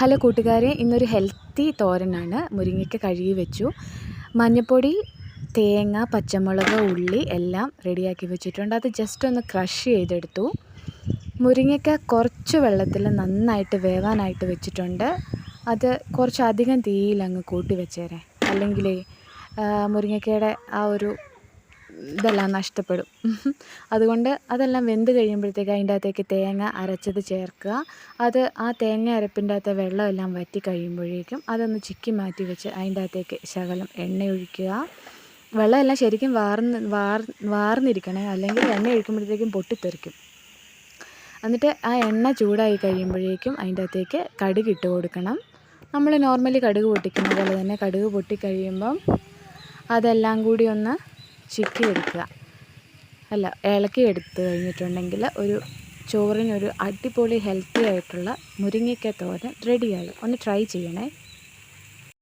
Hello കൂട്ടുകാരെ, ഇന്നൊരു healthy തോരനാണ്. മുരിങ്ങയ്ക്ക കഴുകി വെച്ചു. മഞ്ഞൾപ്പൊടി, തേങ്ങ, പച്ചമുളക്, ഉള്ളി എല്ലാം റെഡിയാക്കി വെച്ചിട്ടുണ്ട്. അത് ജസ്റ്റ് ഒന്ന് ക്രഷ് ചെയ്തെടുത്തു. മുരിങ്ങയ്ക്ക കുറച്ച് വെള്ളത്തിൽ നന്നായിട്ട് വേവാനായിട്ട് വെച്ചിട്ടുണ്ട്. അത് കുറച്ചധികം തീയിലങ്ങ് കൂട്ടി വെച്ചേരെ, അല്ലെങ്കിൽ മുരിങ്ങയ്ക്കയുടെ ആ ഒരു ഇതെല്ലാം നഷ്ടപ്പെടും. അതുകൊണ്ട് അതെല്ലാം വെന്ത് കഴിയുമ്പോഴത്തേക്ക് അതിൻ്റെ അകത്തേക്ക് തേങ്ങ അരച്ചത് ചേർക്കുക. ആ തേങ്ങ അരപ്പിൻ്റെ അകത്തെ വെള്ളമെല്ലാം വറ്റി കഴിയുമ്പോഴേക്കും അതൊന്ന് ചിക്കി മാറ്റി വെച്ച് അതിൻ്റെ അകത്തേക്ക് ശകലം എണ്ണ ഒഴിക്കുക. വെള്ളമെല്ലാം ശരിക്കും വാർന്നിരിക്കണേ, അല്ലെങ്കിൽ എണ്ണ ഒഴിക്കുമ്പോഴത്തേക്കും പൊട്ടിത്തെറിക്കും. എന്നിട്ട് ആ എണ്ണ ചൂടായി കഴിയുമ്പോഴേക്കും അതിൻ്റെ അകത്തേക്ക് കടുക് ഇട്ട് കൊടുക്കണം. നമ്മൾ നോർമലി കടുക് പൊട്ടിക്കുന്ന പോലെ തന്നെ കടുക് പൊട്ടിക്കഴിയുമ്പം അതെല്ലാം കൂടി ഒന്ന് ഇളക്കി എടുത്ത് കഴിഞ്ഞിട്ടുണ്ടെങ്കിൽ ചോറിനൊരു അടിപൊളി ഹെൽത്തി ആയിട്ടുള്ള മുരിങ്ങയ്ക്ക തോരൻ റെഡിയായി. ഒന്ന് ട്രൈ ചെയ്യണേ.